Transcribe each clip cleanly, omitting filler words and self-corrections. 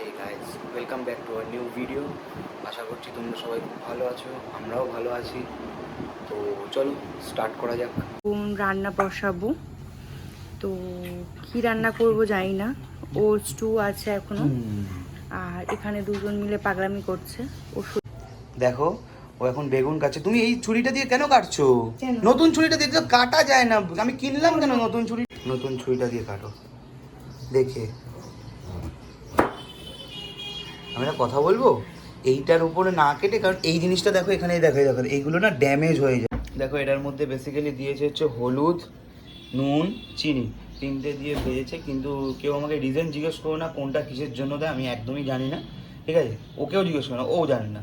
Hey guys, welcome back to our new video. আশা করছি তোমরা সবাই খুব ভালো আছো, আমরাও ভালো আছি। তো চলো স্টার্ট করা যাক। রান্না বসাবো। তো কি রান্না করব জানি না। ওর স্টু আছে এখনো, আর এখানে দুজন মিলে পাগলামি করছে। ও দেখো, ও এখন বেগুন কাটছে। তুমি এই ছুরিটা দিয়ে কেন কাটছো? কেন? নতুন ছুরিটা দিয়ে তো কাটা যায় না। আমি কিনলাম কেন নতুন ছুরি? নতুন ছুরিটা দিয়ে কাটো দেখে। আমি একটা কথা বলবো, এইটার উপরে না কেটে, কারণ এই জিনিসটা দেখো, এখানে দেখো দেখো এইগুলো না ড্যামেজ হয়ে যায়। দেখো এটার মধ্যে বেসিক্যালি দিয়েছে হচ্ছে হলুদ, নুন, চিনি, তিনটে দিয়ে ভেজেছে। কিন্তু কেউ আমাকে রিজন জিজ্ঞেস করো না কোনটা কিসের জন্য দেয়, আমি একদমই জানি না। ঠিক আছে, ওকেও জিজ্ঞেস করো না, ও জানে না।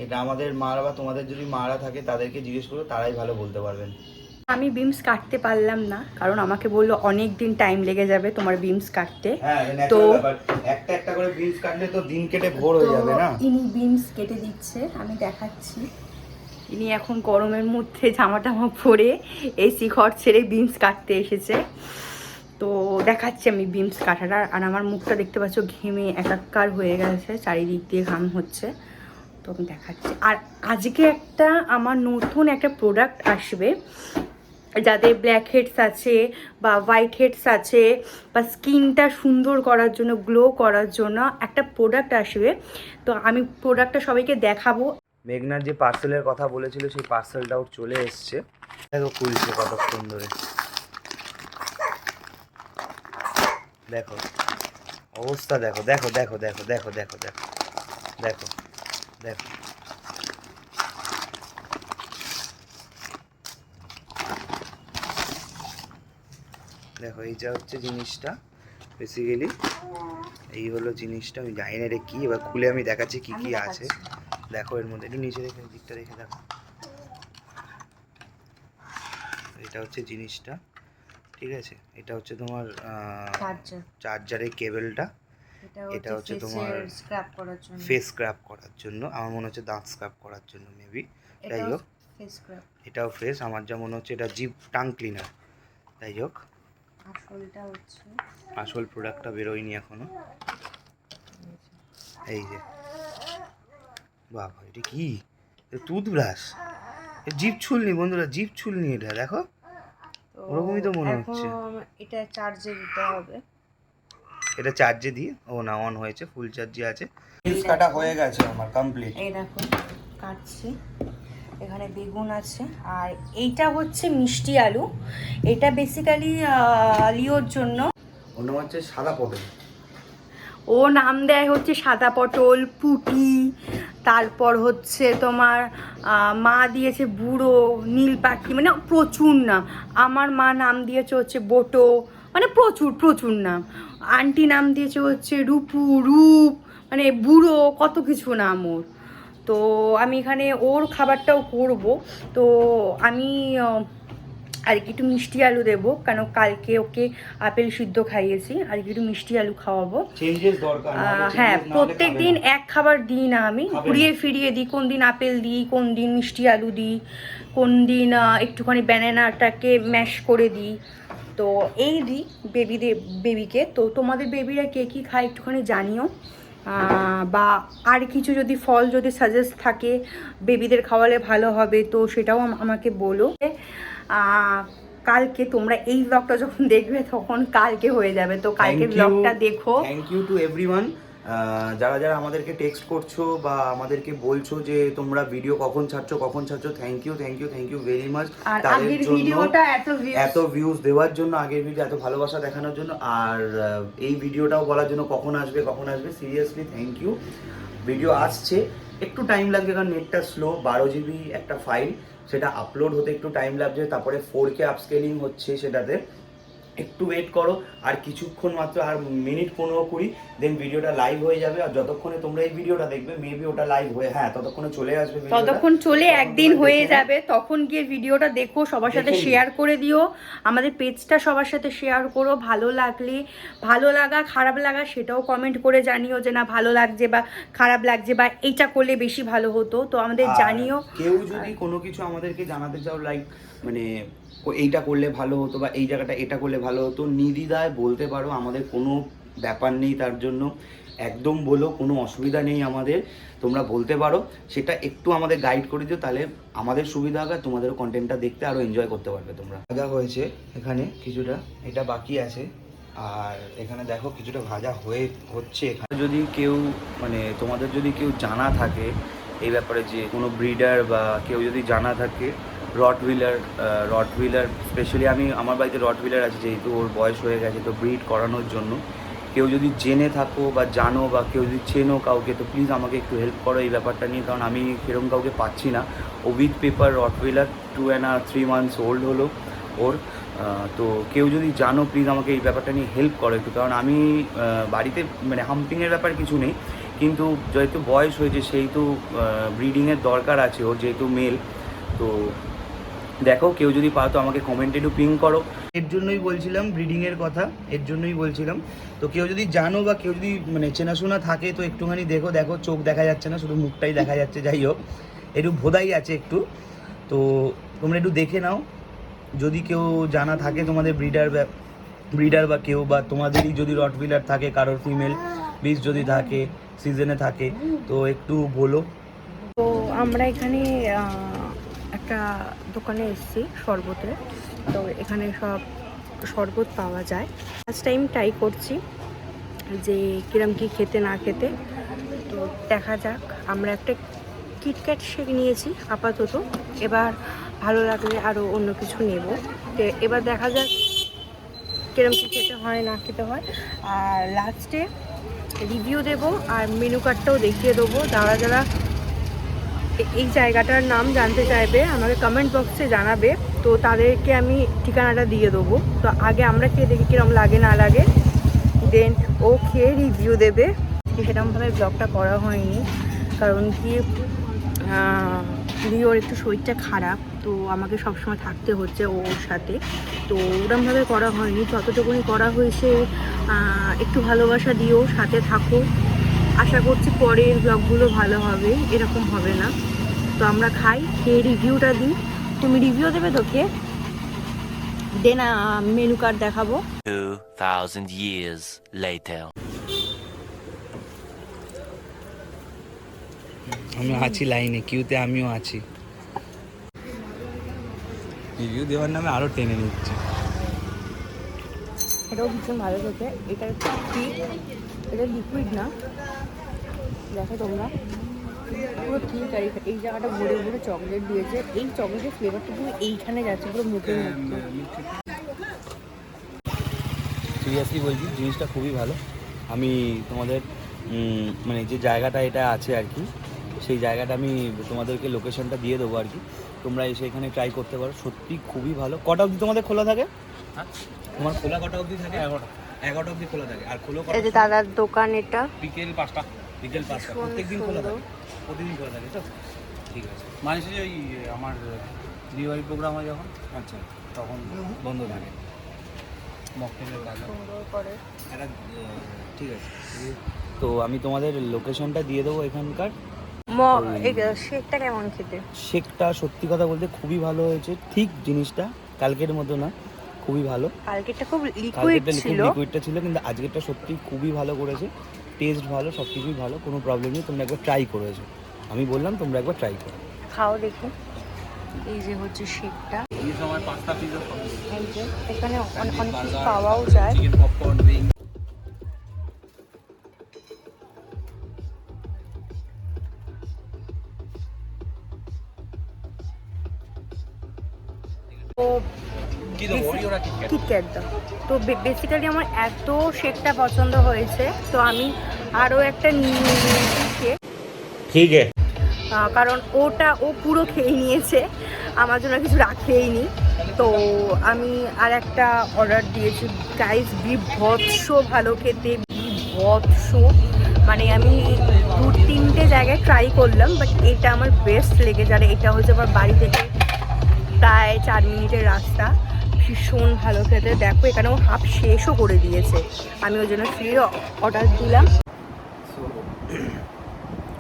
এটা আমাদের মারা বা তোমাদের যদি মারা থাকে তাদেরকে জিজ্ঞেস করো, তারাই ভালো বলতে পারবেন। আমি বিমস কাটতে পারলাম না, কারণ আমাকে বললো অনেক দিন টাইম লেগে যাবে তোমার বিমস কাটতে। তো একটা একটা করে বিনস কাটলে তো দিন কেটে ভোর হয়ে যাবে না। ইনি বিমস কেটে দিচ্ছে, আমি দেখাচ্ছি। ইনি এখন গরমের মধ্যে জামা টামা পরে এসি ঘর ছেড়ে বিমস কাটতে এসেছে। তো দেখাচ্ছি আমি বিমস কাটাটা। আর আমার মুখটা দেখতে পাচ্ছ ঘেমে একাকার হয়ে গেছে, চারিদিক দিয়ে ঘাম হচ্ছে। তো আমি দেখাচ্ছি। আর আজকে আমার নতুন একটা প্রোডাক্ট আসবে, যাদের ব্ল্যাক হেডস আছে বা হোয়াইট হেডস আছে, বা স্কিনটা সুন্দর করার জন্য, গ্লো করার জন্য একটা প্রোডাক্ট আসবে। তো আমি প্রোডাক্টটা সবাইকে দেখাবো। মেঘনার যে পার্সেলের কথা বলেছিল সেই পার্সেলটাও চলে এসছে। দেখো খুলছে কতক্ষণ ধরে, দেখো অবস্থা, দেখো দেখো দেখো দেখো দেখো দেখো দেখো দেখো দেখো। দেখো এইটা হচ্ছে জিনিসটা, বেসিক্যালি এই হলো জিনিসটা। আমি জানি না এটা কি, এবার খুলে আমি দেখাচ্ছি কি কি আছে। দেখো এর মধ্যে একটু নিচে রেখে, দিকটা রেখে দেখো। এটা হচ্ছে জিনিসটা, ঠিক আছে। এটা হচ্ছে তোমার চার্জারের কেবেলটা। এটা হচ্ছে তোমার ফেস স্ক্রাব করার জন্য, আমার মনে হচ্ছে দাঁত স্ক্রাব করার জন্য মেবি। যাই হোক, এটাও ফেস, আমার যা মনে হচ্ছে এটা জিভ টাং ক্লিনার। যাই হোক, আসল প্রোডাক্টটা বেরোয়নি এখনো। এই যে বাবা, এটা কি? টুথব্রাশ, জিভ ছুলনি বন্ধুরা, জিভ ছুলনি। এটা দেখো ওরকমই তো মনে হচ্ছে। এটা চার্জে দিতে হবে। এটা চার্জে দিয়ে, ও না, অন হয়েছে, ফুল চার্জে আছে। পিস কাটা হয়ে গেছে আমার কমপ্লিট। এই দেখো কাটছি। এখানে বেগুন আছে, আর এইটা হচ্ছে মিষ্টি আলু। এটা বেসিক্যালি লিওর জন্য। ওর নাম হচ্ছে সাদা পটল। ও নাম দেয় হচ্ছে সাদা পটল, পুঁটি, তারপর হচ্ছে তোমার মা দিয়েছে বুড়ো, নীল পাখি, মানে প্রচুর নাম। আমার মা নাম দিয়েছে হচ্ছে বোটো, মানে প্রচুর প্রচুর নাম। আন্টি নাম দিয়েছে হচ্ছে রূপু, রূপ, মানে বুড়ো, কত কিছু নাম ওর। তো আমি এখানে ওর খাবারটাও করব। তো আমি আর কি একটু মিষ্টি আলু দেবো, কেন কালকে ওকে আপেল সিদ্ধ খাইয়েছি, আর কি একটু মিষ্টি আলু খাওয়াবো। হ্যাঁ, প্রত্যেক দিন এক খাবার দিই না, আমি ঘুরিয়ে ফিরিয়ে দিই। কোন দিন আপেল দিই, কোন দিন মিষ্টি আলু দিই, কোন দিন একটুখানি ব্যানানাটাকে ম্যাশ করে দিই। তো এই দিই বেবিকে। তো তোমাদের বেবিরা কে কী খায় একটুখানি জানিও। বা আর কিছু যদি ফল যদি সাজেস্ট থাকে বেবিদের খাওয়ালে ভালো হবে, তো সেটাও আমাকে বলো। কালকে তোমরা এই ব্লগটা যখন দেখবে তখন কালকে হয়ে যাবে, তো কালকে ব্লগটা দেখো। থ্যাংক ইউ টু এভরিওয়ান, যারা যারা আমাদেরকে টেক্সট করছো বা আমাদেরকে বলছো যে তোমরা ভিডিও কখন ছাড়ছো, thank you thank you thank you very much. আগের ভিডিওটা এত ভিউজ দেওয়ার জন্য, আগের ভিডিও এত ভালোবাসা দেখানোর জন্য, আর এই ভিডিওটাও বলার জন্য কখন আসবে সিরিয়াসলি থ্যাংক ইউ। ভিডিও আসছে, একটু টাইম লাগবে কারণ নেটটা স্লো। 12 GB একটা ফাইল, সেটা আপলোড হতে একটু টাইম লাগছে। তারপরে 4K আপস্কেলিং হচ্ছে, সেটাতে একটু ওয়েট করো। আর কিছুক্ষণ মাত্র, আর মিনিট 15-20, দেন ভিডিওটা লাইভ হয়ে যাবে। আর যতক্ষণে তোমরা এই ভিডিওটা দেখবে মেবি ওটা লাইভ হয়ে, হ্যাঁ ততক্ষণে চলে আসবে, ততক্ষণ চলে একদিন হয়ে যাবে। তখন গিয়ে ভিডিওটা দেখো, সবার সাথে শেয়ার করে দিও। আমাদের পেজটা সবার সাথে শেয়ার করো। ভালো লাগলে, ভালো লাগা খারাপ লাগা সেটাও কমেন্ট করে জানিও, যে না ভালো লাগছে বা খারাপ লাগছে, বা এইটা করলে বেশি ভালো হতো, তো আমাদের জানিও। কেউ যদি কোনো কিছু আমাদেরকে জানাতে চাও, লাইক মানে এইটা করলে ভালো হতো বা এই জায়গাটা এটা করলে ভালো হতো, নির্দ্বিধায় বলতে পারো, আমাদের কোনো ব্যাপার নেই তার জন্য। একদম বলো, কোনো অসুবিধা নেই আমাদের, তোমরা বলতে পারো, সেটা একটু আমাদের গাইড করে দিও, তাহলে আমাদের সুবিধা হবে, তোমাদেরও কন্টেন্টটা দেখতে আরও এনজয় করতে পারবে তোমরা। ভাজা হয়েছে এখানে কিছুটা, এটা বাকি আছে, আর এখানে দেখো কিছুটা ভাজা হচ্ছে এখানে। যদি কেউ মানে তোমাদের যদি কেউ জানা থাকে এই ব্যাপারে, যে কোনো ব্রিডার বা কেউ যদি জানা থাকে রটহুইলার স্পেশালি, আমার বাড়িতে রটহুইলার আছে, যেহেতু ওর বয়স হয়ে গেছে, তো ব্রিড করানোর জন্য কেউ যদি জেনে থাকো বা জানো বা কেউ যদি চেনো কাউকে, তো প্লিজ আমাকে একটু হেল্প করো এই ব্যাপারটা নিয়ে, কারণ আমি সেরকম কাউকে পাচ্ছি না। ও উইথ পেপার রটহুইলার 2.5-3 months ওল্ড হলো ওর। তো কেউ যদি জানো প্লিজ আমাকে এই ব্যাপারটা নিয়ে হেল্প করো একটু, কারণ আমি বাড়িতে মানে হাম্পিংয়ের ব্যাপার কিছু নেই, কিন্তু যেহেতু বয়স হয়েছে সেহেতু ব্রিডিংয়ের দরকার আছে ওর, যেহেতু মেল। তো দেখো কেউ যদি পাও তো আমাকে কমেন্টে একটু পিং করো। এর জন্যই বলছিলাম ব্রিডিংয়ের কথা, এর জন্যই বলছিলাম। তো কেউ যদি জানো বা কেউ যদি মানে চেনাশোনা থাকে তো একটুখানি দেখো চোখ দেখা যাচ্ছে না, শুধু মুখটাই দেখা যাচ্ছে, যাই হোক একটু ভোদাই আছে একটু, তো তোমরা একটু দেখে নাও। যদি কেউ জানা থাকে তোমাদের ব্রিডার বা কেউ, বা তোমাদেরই যদি রটহুইলার থাকে কারোর ফিমেল বিষ যদি থাকে, সিজনে থাকে, তো একটু বলো। তো আমরা এখানে একটা দোকানে এসেছি শরবতের, তো এখানে সব শরবত পাওয়া যায়। ফার্স্ট টাইম ট্রাই করছি যে কিরম কি খেতে না খেতে, তো দেখা যাক। আমরা একটা কিটক্যাট শেক নিয়েছি আপাতত, এবার ভালো লাগলে আরও অন্য কিছু নেব। তো এবার দেখা যাক কিরম কি খেতে হয় না খেতে হয়, আর লাস্টে রিভিউ দেব আর মেনু কার্ডটাও দেখিয়ে দেবো। যারা এই জায়গাটার নাম জানতে চাইবে আমাকে কমেন্ট বক্সে জানাবে, তো তাদেরকে আমি ঠিকানাটা দিয়ে দেবো। তো আগে আমরা খেয়ে দেখি কীরকম লাগে না লাগে, দেন ও খেয়ে রিভিউ দেবে। সেরকমভাবে ব্লগটা করা হয়নি, কারণ কি রিওর একটু শরীরটা খারাপ, তো আমাকে সবসময় থাকতে হচ্ছে ওর সাথে, তো ওরকমভাবে করা হয়নি। যতটুকুনি করা হয়েছে একটু ভালোবাসা দিও, সাথে থাকো। আশা করছি পরের ব্লগগুলো ভালো হবে, এরকম হবে না। তো আমরা খাই, খেয়ে রিভিউটা দিই। তুমি রিভিউ দেবে তো খেয়ে? দেন মেনু কার্ড দেখাবো। 2000 years later. আমি আছি লাইনে, কিউতে আমিও আছি, রিভিউ দেওয়ার নামে আরও টেনে নিচ্ছে। এটাও ভীষণ ভালো খেতে। এটা ঠিক, এটা লিকুইড না, দেখো তোমরা পুরো ঠিক। আর এই জায়গাটা ভরে ভরে চকলেট দিয়েছে, এই চকলেটের ফ্লেভারটা পুরো এইখানে যাচ্ছে, পুরো মুখের মধ্যে। সিরিয়াসলি বলছি জিনিসটা খুবই ভালো। আমি তোমাদের মানে যে জায়গাটা এটা আছে আর কি, সেই জায়গাটা আমি তোমাদেরকে লোকেশনটা দিয়ে দেবো আর কি, তোমরা এসে এখানে ট্রাই করতে পারো। সত্যি খুবই ভালো। কটা অবধি তোমাদের খোলা থাকে? হ্যাঁ, তোমার খোলা কটা অবধি থাকে? 11টা অবধি খোলা থাকে। আর খোলো এই যে দাদার দোকান, এটা বিকেল 5টা। প্রত্যেকদিন খোলা থাকে? প্রতিদিন খোলা থাকে তো? ঠিক আছে। মানে হচ্ছে ওই আমার বিয়েবাড়ির প্রোগ্রাম হয় যখন, আচ্ছা, তখন বন্ধ থাকে। মকটেলের কাজ হয়। সুন্দর করে। একটা ঠিক আছে, তো আমি তোমাদের লোকেশনটা দিয়ে দেবো এখানকার। এই শেকটা কেমন খেতে? শেকটা সত্যি কথা বলতে খুবই ভালো হয়েছে, ঠিক জিনিসটা কালকের মতো না, খুবই ভালো। কালকেরটা খুব লিকুইড কালকেরটা ছিল, লিকুইডটা ছিল, কিন্তু আজকেরটা সত্যি খুবই ভালো করেছে। টেস্ট ভালো, সব কিছুই ভালো, কোনো প্রবলেম নেই। তোমরা একবার ট্রাই করেছো, আমি বললাম তোমরা একবার ট্রাই করো। খাও দেখি। এই যে হচ্ছে শেকটা, এই সময় পাস্তা পিজা এই যে এখানে অনেক কিছু পাওয়াও যায়। Chicken popcorn wing. তো কি দেবো ওরা কিটক্যাট? কিটক্যাট দাও। তো বেসিক্যালি আমার এত শেকটা পছন্দ হয়েছে, তো আমি আরও একটা নিয়ে নিয়েছি শেক। ঠিক আছে, কারণ ও পুরো খেয়ে নিয়েছে, আমার জন্য কিছু রাখেইনি। তো আমি আর একটা অর্ডার দিয়েছি। গাইস বিভৎস ভালো খেতে, বিভৎস। মানে আমি 2-3টে জায়গায় ট্রাই করলাম, বাট এটা আমার বেস্ট লেগেছে। আর এটা হচ্ছে আমার বাড়ি থেকে প্রায় 4 মিনিটের রাস্তা। ভীষণ ভালো খেতে। দেখো এখানেও হাফ শেষও করে দিয়েছে, আমি ওই জন্য ফ্রি অর্ডার দিলাম। সো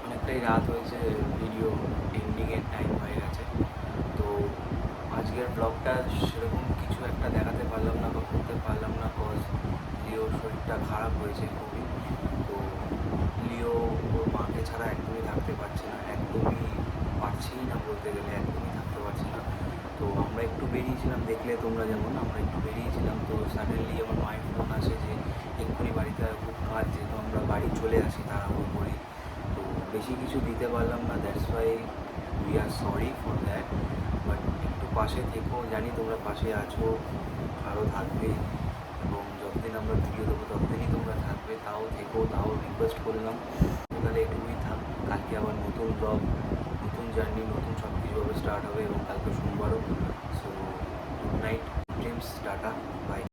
অনেকটাই রাত হয়েছে, ভিডিও এন্ডিংয়ের টাইম হয়ে গেছে। তো আজকের ব্লগটা সেরকম কিছু একটা দেখাতে পারলাম না বা করতে পারলাম না, কজ লিওর শরীরটা খারাপ হয়েছে খুবই। তো মাকে ছাড়া একদমই থাকতে পারছে না, একদমই পারছেই না বলতে গেলে, একদমই থাকতে পারছে না। তো আমরা একটু বেরিয়েছিলাম, দেখলে তোমরা যেমন আমরা একটু বেরিয়েছিলাম, তো সাডেনলি আমার মায়ের ফোন আসে যে এক্ষুনি বাড়িতে খুব কাজ, যেহেতু আমরা বাড়ি চলে আসি তাড়াহুড়ো করে, তো বেশি কিছু দিতে পারলাম না, that's why we are sorry for that. But একটু পাশে থেকো, জানি তোমরা পাশে আছো, আরও থাকবে, এবং যতদিন আমরা ভিডিও দেবো ততদিনই তোমরা থাকবে, তাও থেকো, তাও রিকোয়েস্ট করলাম। তাহলে এটুকুই থাক, কালকে আবার নতুন ব্লগ, নতুন জার্নি, নতুন সব কিছুভাবে স্টার্ট হবে, এবং কালকে সোমবারও। So good night dreams, tata, by.